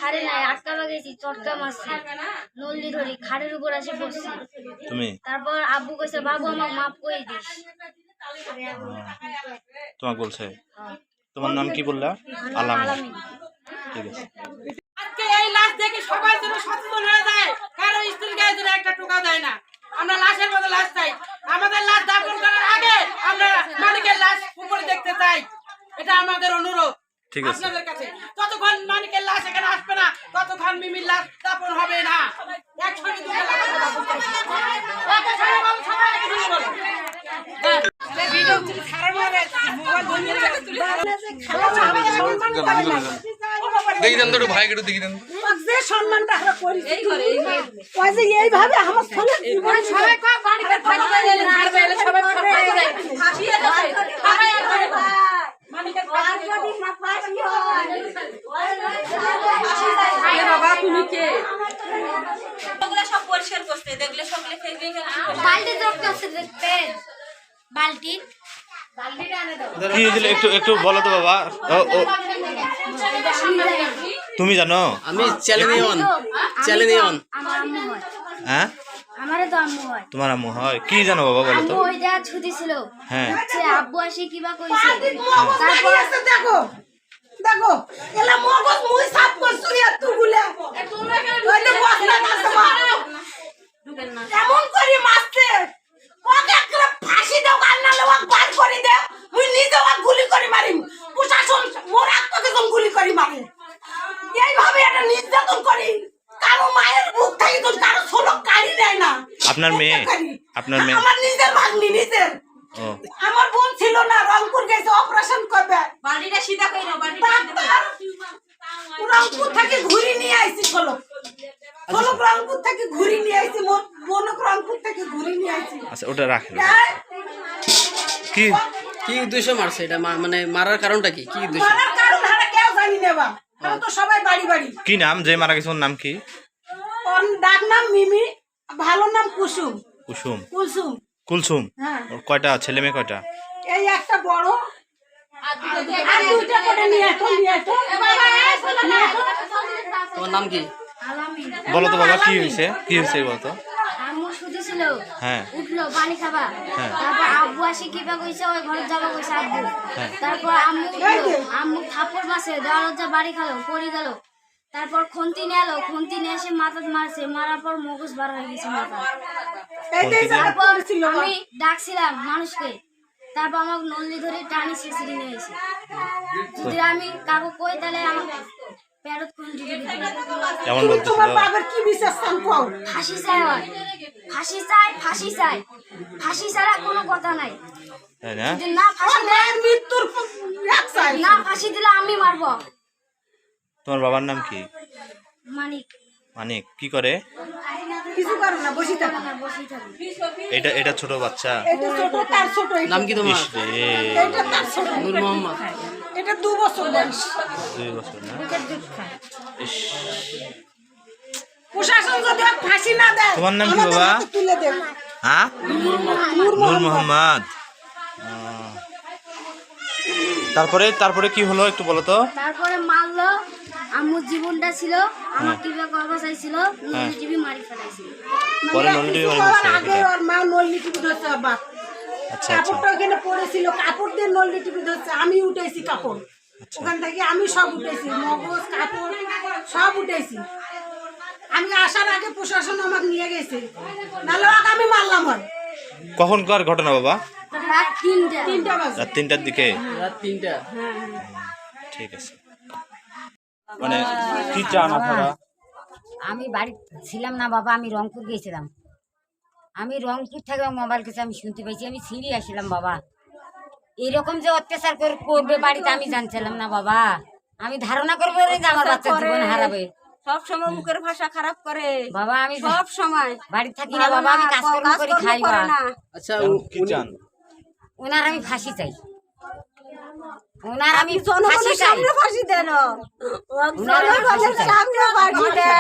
খাড়ে নাই আটকাবা গেছি চটকা মারছি নল্লি ধরি খাড়ের উপর এসে পড়ছি তুমি তারপর আব্বু কইছে বাবু আমাকে মাফ করে দিস তোমাকে বলছে তোমার নাম কি বললা আলামিন ঠিক আছে আজকে এই লাশ দেখে সবাই যেন সচেতন হয়ে যায় কারো স্ত্রীর গায়ে যেন একটা টোকা দেয় না আমরা লাশের মধ্যে লাশ চাই আমাদের লাশ দাফন করার আগে আমরা মানিকের লাশ উপরে দেখতে চাই এটা আমাদের অনুরোধ ঠিক আছে আপনাদের কাছে যতক্ষণ মানিকের লাশ এখানে আসবে না ততক্ষণ মিমির লাশ দাফন হবে না একসঙ্গে দুটো লাশ দাফন করবে একসঙ্গে বল সবাই একসঙ্গে বল ভিডিও তুলে ছাড়ার মানে মোবাইল ধরে তুলে দেখি দেন তো ভাই একটু দেখি দেন যে সম্মানটা আমরা করি ওই যে এইভাবে আমার ছেলে জীবন সবাই কো বাড়ি করে ফাঁকি দিয়ে আর বেলে সবাই ফাঁকি যায় ফাঁসি আছে সবাই একবারে মানিকের ফাঁসি না ফাঁসি হয় আরে বাবা তুমি কে ওগুলা সব পরিষ্কার করতে দেখলে সকলে ফেলবে বালতি রক্ত আছে দেখতে বালতি বালতিটা আনে দাও কি দিলে একটু একটু বলো তো বাবা ও তুমি জানো আমি চ্যালেঞ্জ আমার আম্মু হয় হ্যাঁ আমারে তো আম্মু হয় তোমার আম্মু হয় কি জানো বাবা বলো তো আম্মু ওই যা ছুটি ছিল হ্যাঁ হচ্ছে আব্বু আসি কিবা কইছে তারপর দেখো দেখো এলা মগজ মুই সাফ করছুরি আর তুগুলা ওই তো বসনা না এমন করে মারতে ওকে একটা ফাঁসি দাও আর না লোক বার করে দাও মুই নিজে ওকে গুলি করে মারিম প্রশাসন মোর আত্মকে কোন গুলি করে মারে এইভাবে এটা নির্যাতন করি কারো মায়ের বুক থেকে তো কারো ছোলক কাড়ি দেয় না আপনার মেয়ে আমার নিজের ভাগ্নি নিজের ও আমার বোন ছিল না রংপুর গেছে অপারেশন করবে বাড়িটা সিধা কইরা বাড়িটা রংপুর থেকে ঘুরি নিয়ে আইছি ছোলক রংপুর থেকে ঘুরি নিয়ে আইছি বোন রংপুর থেকে ঘুরি নিয়ে আইছি আচ্ছা ওটা রাখেন কি কি উদ্দেশ্য মারছে এটা মানে মারার কারণটা কি কি উদ্দেশ্য মারার কারণ হারা কেউ জানি না বা আমরা তো সবাই বাড়ি বাড়ি কি নাম যে মারা গেছে ওর নাম কি ওর ডাক নাম মিমি ভালো নাম কুসুম কুসুম কুসুম কুলসুম হ্যাঁ ওর কয়টা ছেলে মেয়ে কয়টা এই একটা বড় আর দুইটা করে নিয়ে আসো তোমার নাম কি আলামিন বলো তো বাবা কি হয়েছে বলো তো আম্মু ছুটি ছিল হ্যাঁ উঠলো পানি খাবা হ্যাঁ। তারপর আব্বু আসি কিবা কইছে ওই ঘরে যাবা কইছে আব্বু হ্যাঁ। তারপর আম্মু উঠলো আম্মু থাপ্পড় মারছে দেওয়ার যা বাড়ি খালো পড়ে গেল তারপর খুন্তি নিয়ে এলো খুন্তি নিয়ে এসে মাথা মারছে মারার পর মগজ বার হয়ে গেছে মাথা এইটাই জানা পড়ছিল আমি ডাকছিলাম মানুষকে তারপর আমাকে নল্লি ধরে টানি ছেঁচড়ি নিয়ে এসে যদি আমি কাকু কই তাহলে আমাকে প্যারত খুন্তি দিয়ে দিবে কেমন বলতেছিল তোমার বাবার কি বিশ্বাস কও ফাঁসি চাই হয় ফাঁসি চাই ফাঁসি ছাড়া কোনো কথা নাই তাই না যদি না ফাঁসি দেয় মৃত্যুর এক চাই না ফাঁসি দিলে আমি মারবো তোমার বাবার নাম কি মানিক মানিক কি করে কিছু করে না বসে থাকো না বসে থাকি এটা ছোট বাচ্চা এটা ছোট তার ছোট নাম কি তোমার ইস রে এটা তার ছোট নূর মোহাম্মদ এটা 2 বছর বয়স 2 বছর না ইস প্রশাসন যদি ওকে ফাঁসি না দেয় তোমার নাম কি আমাদের বাবা? হাতে তুলে দেব হ্যাঁ নূর মোহাম্মদ তারপরে কি হলো একটু বলো তো তারপরে মারলো আম্মুর জীবনটা ছিল আমার টিভি করবা চাইছিল নদী টিভি মারি ফেলাইছিল পরে নলটি বাড়ি কিছু বলছে করার আগে ওর মা নল্লি টিপি ধরছে বাবা আচ্ছা আচ্ছা কাপড়টা ওখানে পড়েছিল কাপড় দিয়ে নল্লি টিপি ধরছে আমি উঠেছি কাপড় ওখান থেকে আমি সব উঠেছি মগজ কাপড় সব উঠেছি আমি আসার আগে প্রশাসন আমাকে নিয়ে গেছে নাহলে ওকে আমি মারলাম হয় কখনকার ঘটনা বাবা রাত 3টা বাজে রাত 3টার দিকে রাত 3টা ঠিক আছে মানে কি চান আপনারা আমি বাড়ি ছিলাম না বাবা আমি রংপুর গিয়েছিলাম আমি রংপুর থেকে মোবাইল কাছে আমি শুনতে পাইছি আমি ছিঁড়ি আসছিলাম বাবা এরকম যে অত্যাচার করবে বাড়িতে আমি জানছিলাম না বাবা আমি ধারণা করবো যে আমার বাচ্চা জীবন হারাবে সব সময় মুখের ভাষা খারাপ করে বাবা আমি সব সময় বাড়ি থাকি না বাবা আমি কাজকর্ম করি খাই বাবা আচ্ছা কি চান ওনার আমি ফাঁসি চাই ওনার আমি ফাঁসি জনগণের চাই সামনে ফাঁসি দেন ওনার আমি ফাঁসি চাই সামনে ফাঁসি দেন